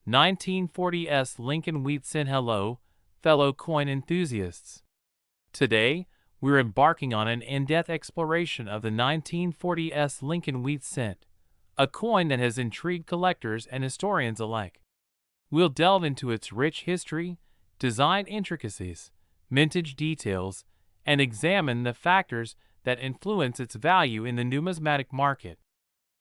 1940s Lincoln Wheat Cent. Hello, fellow coin enthusiasts. Today, we're embarking on an in-depth exploration of the 1940s Lincoln Wheat Cent, a coin that has intrigued collectors and historians alike. We'll delve into its rich history, design intricacies, mintage details, and examine the factors that influence its value in the numismatic market.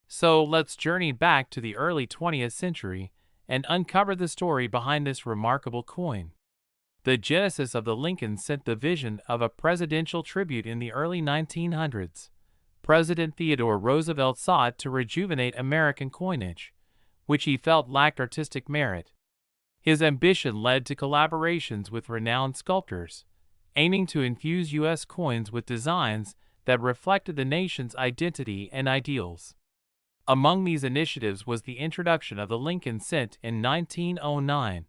So let's journey back to the early 20th century and uncover the story behind this remarkable coin. The genesis of the Lincoln Cent. The vision of a presidential tribute in the early 1900s. President Theodore Roosevelt sought to rejuvenate American coinage, which he felt lacked artistic merit. His ambition led to collaborations with renowned sculptors, aiming to infuse U.S. coins with designs that reflected the nation's identity and ideals. Among these initiatives was the introduction of the Lincoln Cent in 1909,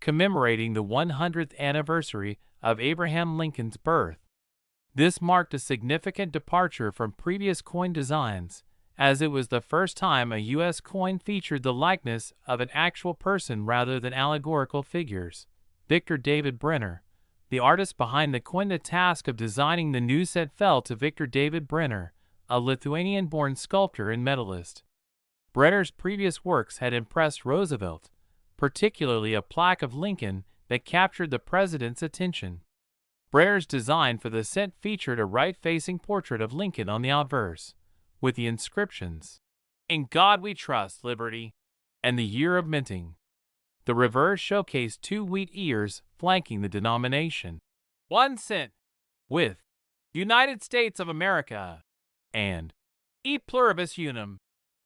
commemorating the 100th anniversary of Abraham Lincoln's birth. This marked a significant departure from previous coin designs, as it was the first time a U.S. coin featured the likeness of an actual person rather than allegorical figures. Victor David Brenner, the artist behind the coin. The task of designing the new cent fell to Victor David Brenner, a Lithuanian-born sculptor and medalist. Brenner's previous works had impressed Roosevelt, particularly a plaque of Lincoln that captured the president's attention. Brenner's design for the cent featured a right-facing portrait of Lincoln on the obverse, with the inscriptions, "In God We Trust, Liberty," and the year of minting. The reverse showcased two wheat ears flanking the denomination. 1 cent, with United States of America, and E Pluribus Unum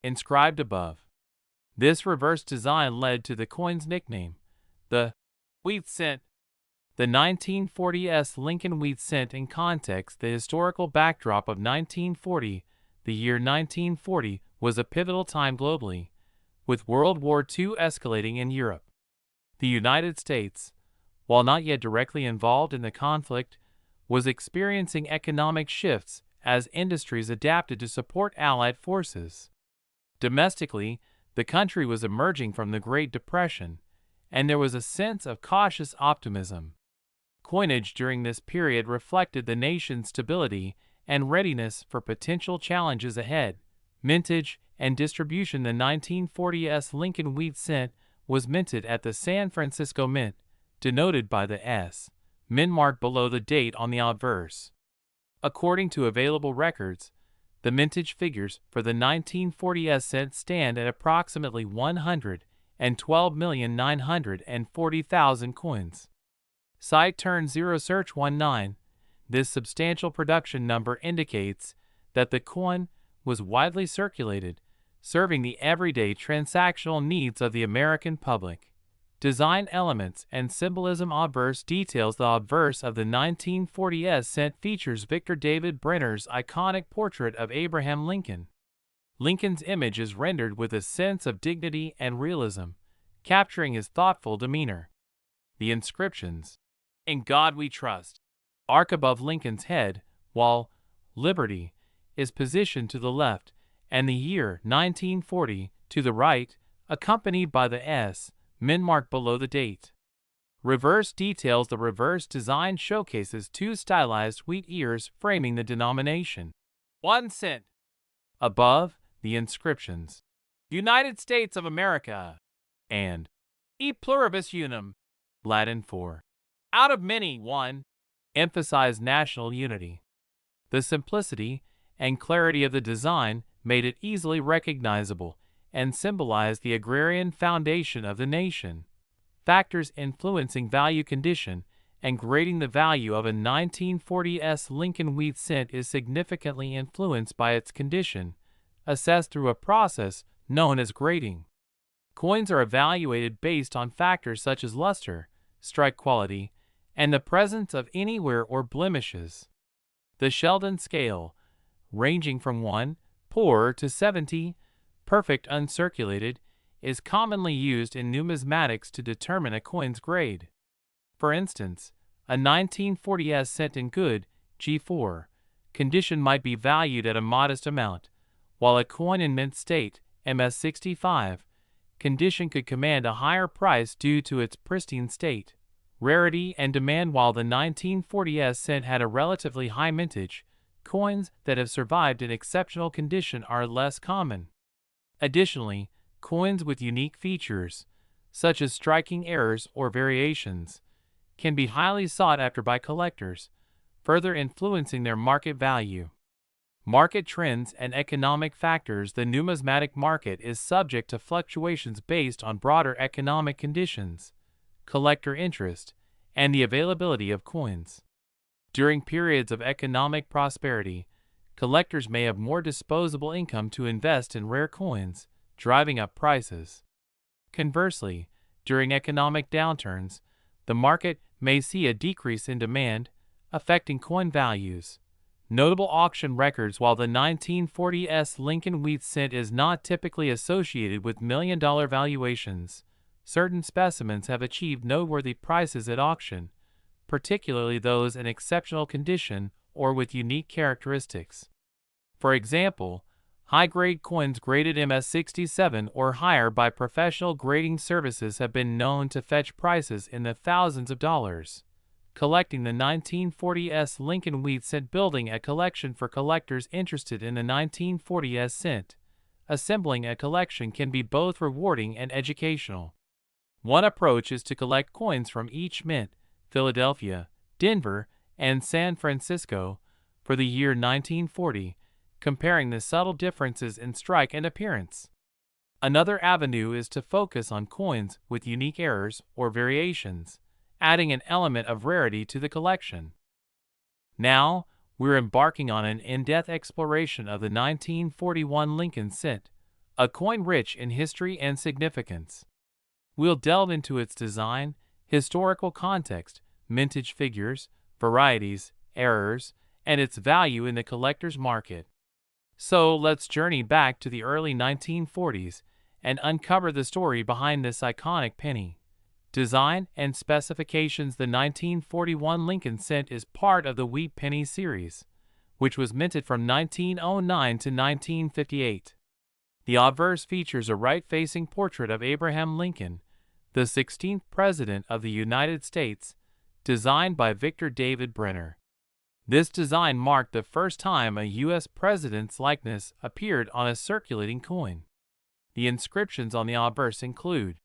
inscribed above. This reverse design led to the coin's nickname, the Wheat Cent. The 1940s Lincoln Wheat Cent. In context, the historical backdrop of 1940, the year 1940 was a pivotal time globally, with World War II escalating in Europe. The United States, while not yet directly involved in the conflict, was experiencing economic shifts as industries adapted to support Allied forces. Domestically, the country was emerging from the Great Depression, and there was a sense of cautious optimism. Coinage during this period reflected the nation's stability and readiness for potential challenges ahead. Mintage and distribution. The 1940s Lincoln Wheat Cent was minted at the San Francisco Mint, denoted by the S. Mint mark below the date on the obverse. According to available records, the mintage figures for the 1940s cent stand at approximately 112,940,000 coins. Site turn 0 search 19. This substantial production number indicates that the coin was widely circulated, serving the everyday transactional needs of the American public. Design elements and symbolism. Obverse details. The obverse of the 1940s cent features Victor David Brenner's iconic portrait of Abraham Lincoln. Lincoln's image is rendered with a sense of dignity and realism, capturing his thoughtful demeanor. The inscriptions, "In God We Trust," arc above Lincoln's head, while "Liberty" is positioned to the left, and the year 1940 to the right, accompanied by the S. Mint mark below the date. Reverse details. The reverse design showcases two stylized wheat ears framing the denomination. 1 cent. Above, the inscriptions, "United States of America," and "E Pluribus Unum," Latin for "out of many, one," emphasize national unity. The simplicity and clarity of the design made it easily recognizable and symbolized the agrarian foundation of the nation. Factors influencing value condition and grading. The value of a 1940s Lincoln Wheat Cent is significantly influenced by its condition, assessed through a process known as grading. Coins are evaluated based on factors such as luster, strike quality, and the presence of any wear or blemishes. The Sheldon scale, ranging from 1, poor, to 70, perfect uncirculated, is commonly used in numismatics to determine a coin's grade. For instance, a 1940s cent in good, G4, condition might be valued at a modest amount, while a coin in mint state, MS65, condition could command a higher price due to its pristine state, rarity, and demand. While the 1940s cent had a relatively high mintage, coins that have survived in exceptional condition are less common. Additionally, coins with unique features, such as striking errors or variations, can be highly sought after by collectors, further influencing their market value. Market trends and economic factors. The numismatic market is subject to fluctuations based on broader economic conditions, collector interest, and the availability of coins. During periods of economic prosperity, collectors may have more disposable income to invest in rare coins, driving up prices. Conversely, during economic downturns, the market may see a decrease in demand, affecting coin values. Notable auction records. While the 1940s Lincoln wheat cent is not typically associated with million-dollar valuations, certain specimens have achieved noteworthy prices at auction, particularly those in exceptional condition or with unique characteristics. For example, high-grade coins graded MS67 or higher by professional grading services have been known to fetch prices in the thousands of dollars. Collecting the 1940s Lincoln wheat cent. Building a collection. For collectors interested in the 1940s cent, assembling a collection can be both rewarding and educational. One approach is to collect coins from each mint, Philadelphia, Denver, and San Francisco, for the year 1940, comparing the subtle differences in strike and appearance. Another avenue is to focus on coins with unique errors or variations, adding an element of rarity to the collection. Now, we're embarking on an in-depth exploration of the 1941 Lincoln cent, a coin rich in history and significance. We'll delve into its design, historical context, mintage figures, varieties, errors, and its value in the collector's market. So let's journey back to the early 1940s and uncover the story behind this iconic penny. Design and specifications. The 1941 Lincoln cent is part of the Wheat Penny series, which was minted from 1909 to 1958. The obverse features a right-facing portrait of Abraham Lincoln, the 16th President of the United States, designed by Victor David Brenner. This design marked the first time a U.S. president's likeness appeared on a circulating coin. The inscriptions on the obverse include,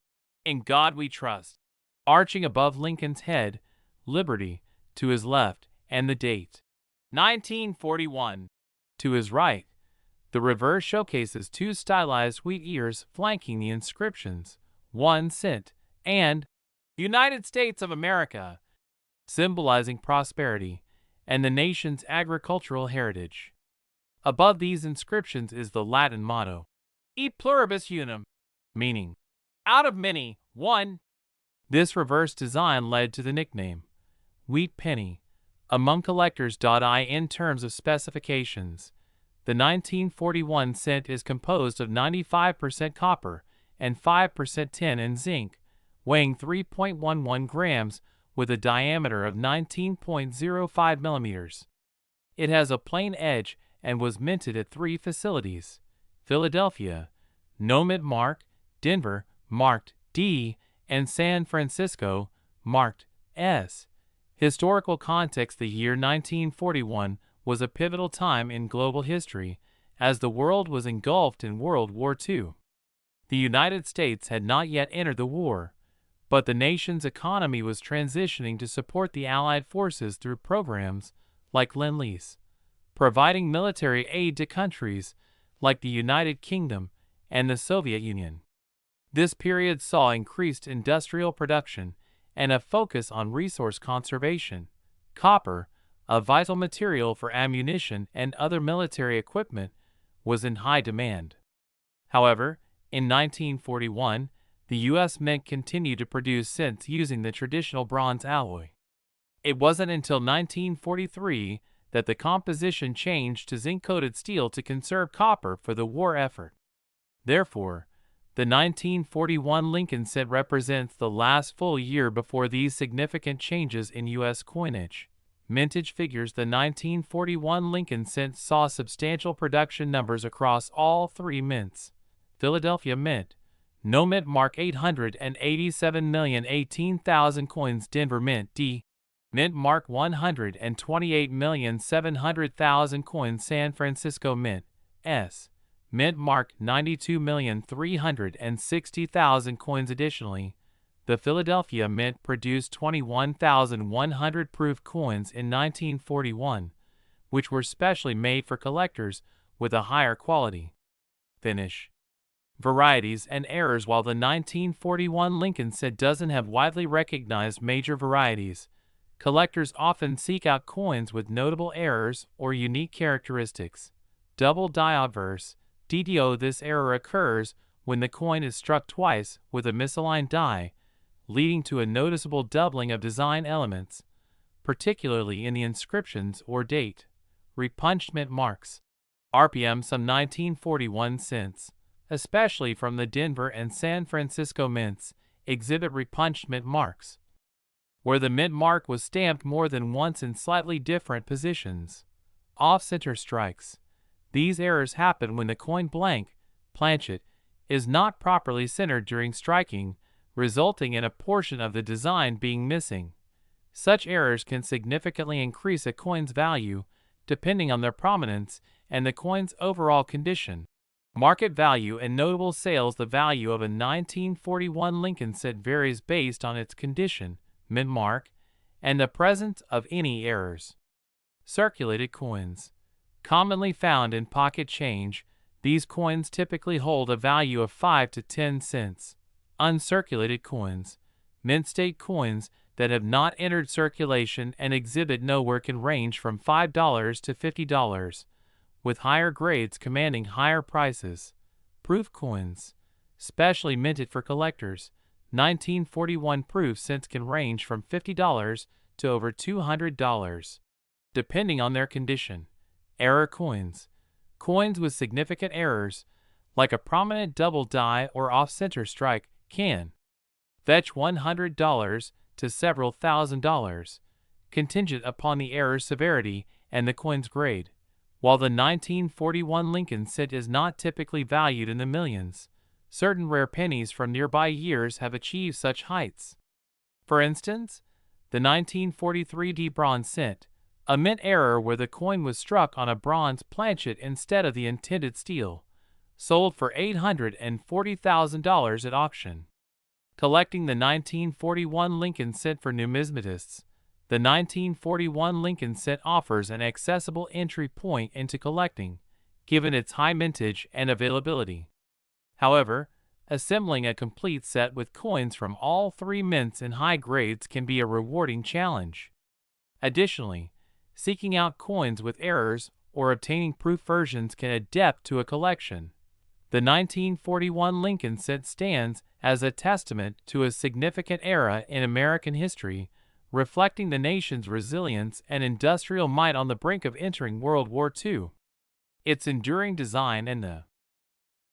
"In God We Trust," arching above Lincoln's head, "Liberty," to his left, and the date, 1941, to his right. The reverse showcases two stylized wheat ears flanking the inscriptions, "1 cent," and "United States of America," symbolizing prosperity and the nation's agricultural heritage. Above these inscriptions is the Latin motto, "E pluribus unum," meaning, "Out of many, one." This reverse design led to the nickname, Wheat Penny, among collectors. In terms of specifications, the 1941 cent is composed of 95% copper and 5% tin and zinc, weighing 3.11 grams with a diameter of 19.05 millimeters. It has a plain edge and was minted at 3 facilities: Philadelphia, no mint mark; Denver, marked D; and San Francisco, marked S. Historical context. The year 1941 was a pivotal time in global history, as the world was engulfed in World War II. The United States had not yet entered the war, but the nation's economy was transitioning to support the Allied forces through programs like Lend-Lease, providing military aid to countries like the United Kingdom and the Soviet Union. This period saw increased industrial production and a focus on resource conservation. Copper, a vital material for ammunition and other military equipment, was in high demand. However, in 1941, the U.S. Mint continued to produce cents using the traditional bronze alloy. It wasn't until 1943 that the composition changed to zinc-coated steel to conserve copper for the war effort. Therefore, the 1941 Lincoln cent represents the last full year before these significant changes in U.S. coinage. Mintage figures. The 1941 Lincoln cent saw substantial production numbers across all 3 mints: Philadelphia Mint, No Mint Mark 887,018,000 coins Denver Mint D. Mint Mark 128,700,000 coins San Francisco Mint S. Mint Mark 92,360,000 coins. Additionally, the Philadelphia Mint produced 21,100 proof coins in 1941, which were specially made for collectors with a higher quality finish. Varieties and errors. While the 1941 Lincoln Cent doesn't have widely recognized major varieties, collectors often seek out coins with notable errors or unique characteristics. Double die obverse DDO. This error occurs when the coin is struck twice with a misaligned die, leading to a noticeable doubling of design elements, particularly in the inscriptions or date. Repunched mint marks. RPM. Some 1941 cents, especially from the Denver and San Francisco mints, exhibit repunched mint marks, where the mint mark was stamped more than once in slightly different positions. Off-center strikes. These errors happen when the coin planchet is not properly centered during striking, resulting in a portion of the design being missing. Such errors can significantly increase a coin's value, depending on their prominence and the coin's overall condition. Market value and notable sales. The value of a 1941 Lincoln Cent varies based on its condition, mint mark, and the presence of any errors. Circulated coins. Commonly found in pocket change, these coins typically hold a value of 5 to 10 cents. Uncirculated coins. Mint state coins that have not entered circulation and exhibit nowhere can range from $5 to $50, with higher grades commanding higher prices. Proof coins. Specially minted for collectors. 1941 proof cents can range from $50 to over $200, depending on their condition. Error coins. Coins with significant errors, like a prominent double die or off-center strike, can fetch $100 to several $1,000s, contingent upon the error's severity and the coin's grade. While the 1941 Lincoln Cent is not typically valued in the millions, certain rare pennies from nearby years have achieved such heights. For instance, the 1943 D bronze cent, a mint error where the coin was struck on a bronze planchet instead of the intended steel, sold for $840,000 at auction. Collecting the 1941 Lincoln Cent. For numismatists, the 1941 Lincoln Cent offers an accessible entry point into collecting, given its high mintage and availability. However, assembling a complete set with coins from all three mints in high grades can be a rewarding challenge. Additionally, seeking out coins with errors or obtaining proof versions can add depth to a collection. The 1941 Lincoln Cent stands as a testament to a significant era in American history, reflecting the nation's resilience and industrial might on the brink of entering World War II. Its enduring design and the